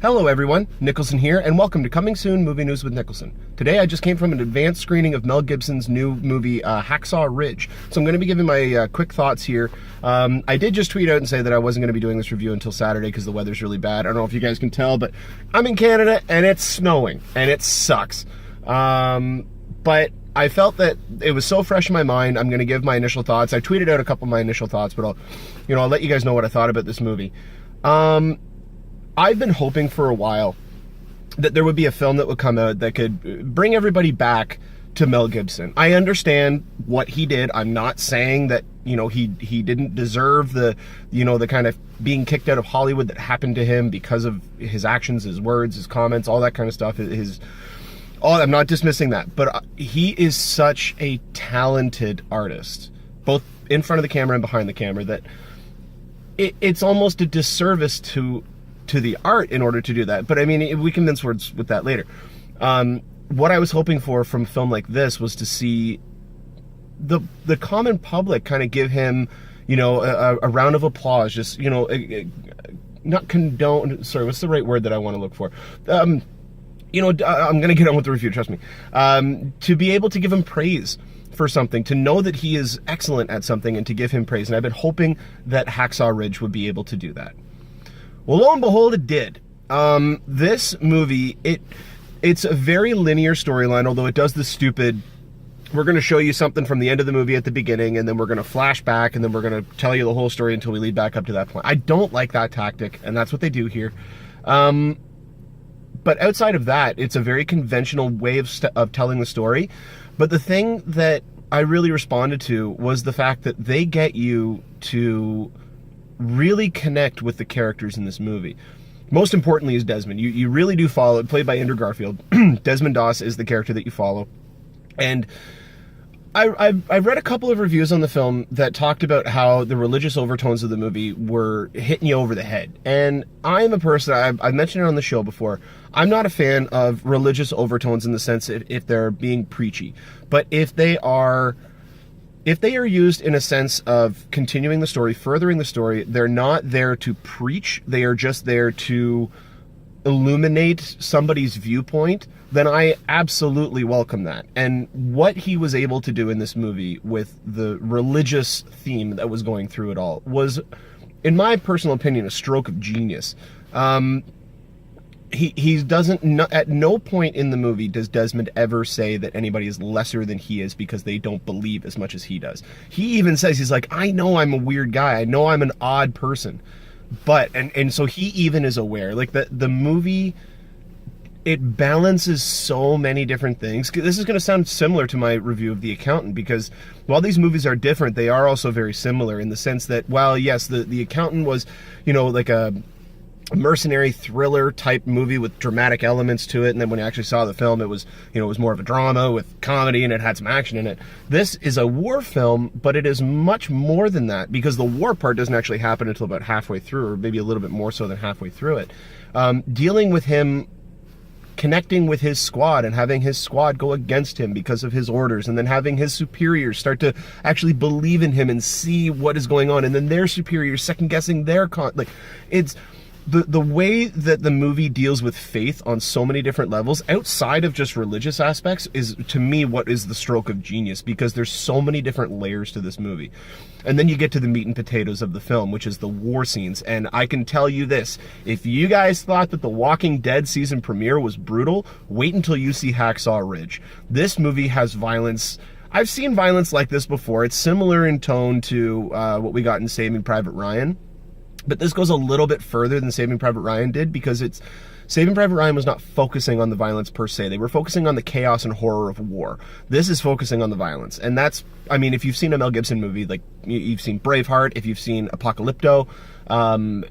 Hello everyone, Nicholson here, and welcome to Coming Soon Movie News with Nicholson. Today I just came from an advanced screening of Mel Gibson's new movie, HACKSAW Ridge. So I'm going to be giving my quick thoughts here. I did just tweet out and say that I wasn't going to be doing this review until Saturday because the weather's really bad. I don't know if you guys can tell, but I'm in Canada and it's snowing, and it sucks. But I felt that it was so fresh in my mind, I'm going to give my initial thoughts. I tweeted out a couple of my initial thoughts, but I'll let you guys know what I thought about this movie. I've been hoping for a while that there would be a film that would come out that could bring everybody back to Mel Gibson. I understand what he did. I'm not saying that, he didn't deserve the kind of being kicked out of Hollywood that happened to him because of his actions, his words, his comments, all that kind of stuff. I'm not dismissing that, but he is such a talented artist, both in front of the camera and behind the camera, that it's almost a disservice to the art in order to do that. But I mean, we can mince words with that later. What I was hoping for from a film like this was to see the common public kind of give him, a round of applause, just, not condone, sorry, what's the right word that I want to look for? I'm going to get on with the review, trust me. To be able to give him praise for something, to know that he is excellent at something and to give him praise. And I've been hoping that HACKSAW Ridge would be able to do that. Well, lo and behold, it did. This movie, it's a very linear storyline, although it does the stupid, we're going to show you something from the end of the movie at the beginning, and then we're going to flash back, and then we're going to tell you the whole story until we lead back up to that point. I don't like that tactic, and that's what they do here. But outside of that, it's a very conventional way of telling the story. But the thing that I really responded to was the fact that they get you to really connect with the characters in this movie. Most importantly is Desmond. You really do follow, played by Andrew Garfield. Desmond Doss is the character that you follow. And I've read a couple of reviews on the film that talked about how the religious overtones of the movie were hitting you over the head. And I'm a person, I've mentioned it on the show before, I'm not a fan of religious overtones in the sense if they're being preachy. But if they are used in a sense of continuing the story, furthering the story, they're not there to preach, they are just there to illuminate somebody's viewpoint, then I absolutely welcome that. And what he was able to do in this movie with the religious theme that was going through it all was, in my personal opinion, a stroke of genius. He doesn't, at no point in the movie does Desmond ever say that anybody is lesser than he is because they don't believe as much as he does. He even says, he's like, I know I'm a weird guy, I know I'm an odd person, but, and so he even is aware, like the movie, it balances so many different things. This is going to sound similar to my review of The Accountant, because while these movies are different, they are also very similar in the sense that, while yes, the Accountant was, like a mercenary thriller type movie with dramatic elements to it, and then when you actually saw the film, it was more of a drama with comedy and it had some action in it. This is a war film, but it is much more than that, because the war part doesn't actually happen until about halfway through, or maybe a little bit more so than halfway through it. Dealing with him connecting with his squad and having his squad go against him because of his orders, and then having his superiors start to actually believe in him and see what is going on, and then their superiors second guessing their it's the way that the movie deals with faith on so many different levels outside of just religious aspects is, to me, what is the stroke of genius, because there's so many different layers to this movie. And then you get to the meat and potatoes of the film, which is the war scenes. And I can tell you this, if you guys thought that the Walking Dead season premiere was brutal, wait until you see HACKSAW Ridge. This movie has violence. I've seen violence like this before. It's similar in tone to what we got in Saving Private Ryan. But this goes a little bit further than Saving Private Ryan did, because Saving Private Ryan was not focusing on the violence per se. They were focusing on the chaos and horror of war. This is focusing on the violence. And that's, if you've seen a Mel Gibson movie, like you've seen Braveheart, if you've seen Apocalypto,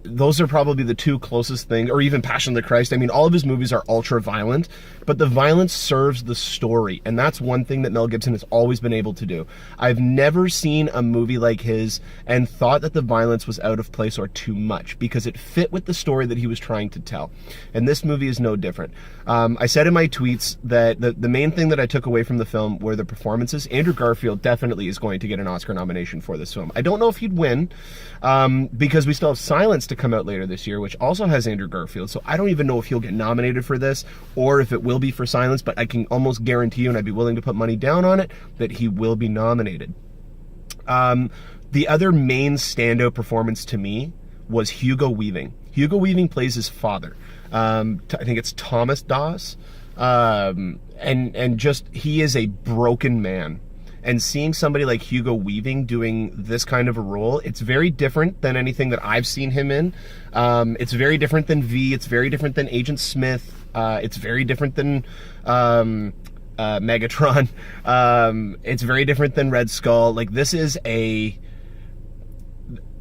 those are probably the two closest things, or even Passion of the Christ. All of his movies are ultra violent, but the violence serves the story. And that's one thing that Mel Gibson has always been able to do. I've never seen a movie like his and thought that the violence was out of place or too much, because it fit with the story that he was trying to tell. And this movie is no different. I said in my tweets that the main thing that I took away from the film were the performances. Andrew Garfield definitely is going to get an Oscar nomination for this film. I don't know if he'd win, because we still still have Silence to come out later this year, which also has Andrew Garfield. So I don't even know if he'll get nominated for this or if it will be for Silence, but I can almost guarantee you, and I'd be willing to put money down on it, that he will be nominated. The other main standout performance to me was Hugo Weaving. Hugo Weaving plays his father. I think it's Thomas Dawes. And just, he is a broken man. And seeing somebody like Hugo Weaving doing this kind of a role, it's very different than anything that I've seen him in. It's very different than V. It's very different than Agent Smith. It's very different than Megatron. It's very different than Red Skull. Like,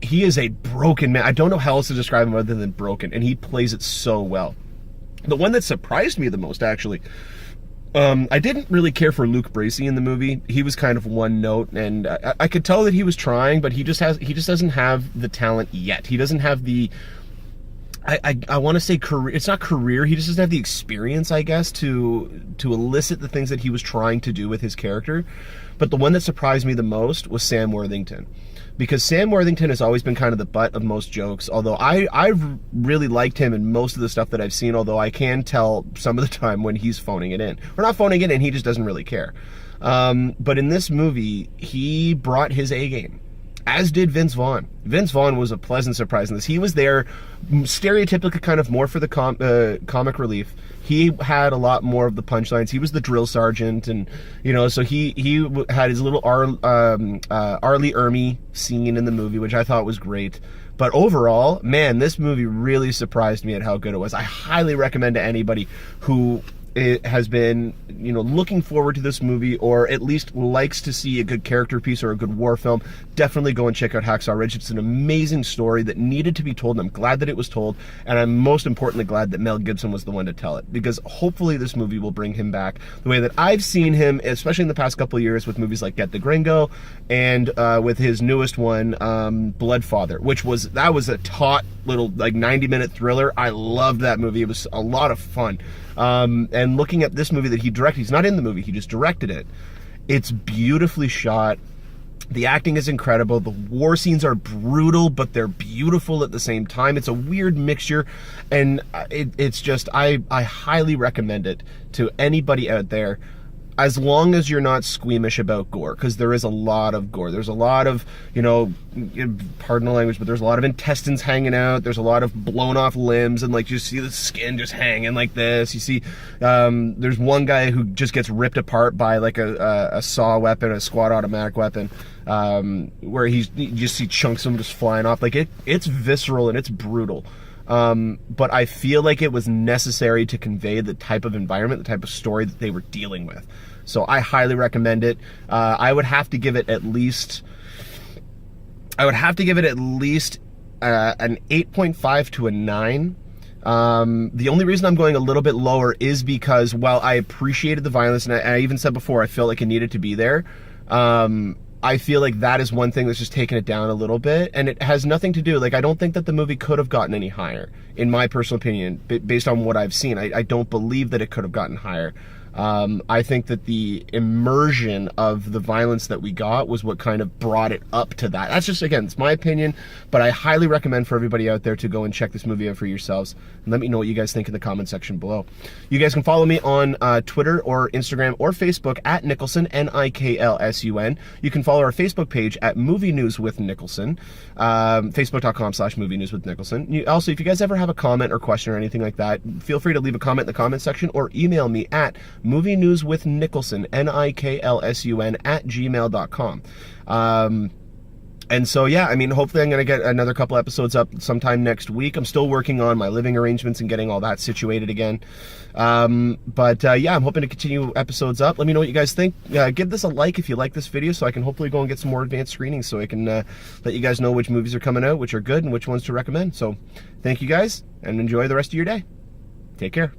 he is a broken man. I don't know how else to describe him other than broken, and he plays it so well. The one that surprised me the most, actually, I didn't really care for Luke Bracey in the movie. He was kind of one note, and I could tell that he was trying, but he just doesn't have the talent yet. He doesn't have the, I want to say career. It's not career. He just doesn't have the experience, I guess, to elicit the things that he was trying to do with his character. But the one that surprised me the most was Sam Worthington. Because Sam Worthington has always been kind of the butt of most jokes, although I've really liked him in most of the stuff that I've seen, although I can tell some of the time when he's phoning it in. Or not phoning it in, he just doesn't really care. But in this movie, he brought his A game, as did Vince Vaughn. Vince Vaughn was a pleasant surprise in this. He was there stereotypically kind of more for the comic relief. He had a lot more of the punchlines. He was the drill sergeant, and so he had his little R. Lee Ermey scene in the movie, which I thought was great. But overall, man, this movie really surprised me at how good it was. I highly recommend to anybody who has been, looking forward to this movie, or at least likes to see a good character piece or a good war film, definitely go and check out Hacksaw Ridge. It's an amazing story that needed to be told, and I'm glad that it was told, and I'm most importantly glad that Mel Gibson was the one to tell it, because hopefully this movie will bring him back the way that I've seen him, especially in the past couple of years with movies like Get the Gringo, and with his newest one, Bloodfather, that was a taut little 90-minute thriller. I loved that movie. It was a lot of fun. And looking at this movie that he directed, he's not in the movie, he just directed it. It's beautifully shot. The acting is incredible. The war scenes are brutal, but they're beautiful at the same time. It's a weird mixture, and it's just, I highly recommend it to anybody out there, as long as you're not squeamish about gore, because there is a lot of gore. There's a lot of, pardon the language, but there's a lot of intestines hanging out. There's a lot of blown off limbs, and you see the skin just hanging like this. You see, there's one guy who just gets ripped apart by a saw weapon, a squad automatic weapon, where you just see chunks of him just flying off. It's visceral and it's brutal. But I feel like it was necessary to convey the type of environment, the type of story that they were dealing with. So I highly recommend it. I would have to give it at least an 8.5 to a 9. The only reason I'm going a little bit lower is because while I appreciated the violence, and I even said before I felt like it needed to be there, I feel like that is one thing that's just taken it down a little bit, and it has nothing to do, I don't think that the movie could have gotten any higher, in my personal opinion, based on what I've seen. I don't believe that it could have gotten higher. I think that the immersion of the violence that we got was what kind of brought it up to that. That's just, again, it's my opinion, but I highly recommend for everybody out there to go and check this movie out for yourselves, and let me know what you guys think in the comment section below. You guys can follow me on Twitter or Instagram or Facebook at Nicholson, Niklsun. You can follow our Facebook page at Movie News with Nicholson, facebook.com/Movie News with Nicholson. Also, if you guys ever have a comment or question or anything like that, feel free to leave a comment in the comment section or email me at Movie News with Nicholson, Niklsun @gmail.com. And so, yeah, I mean, hopefully I'm going to get another couple episodes up sometime next week. I'm still working on my living arrangements and getting all that situated again. Yeah, I'm hoping to continue episodes up. Let me know what you guys think. Give this a like if you like this video, so I can hopefully go and get some more advanced screenings, so I can let you guys know which movies are coming out, which are good, and which ones to recommend. So thank you guys, and enjoy the rest of your day. Take care.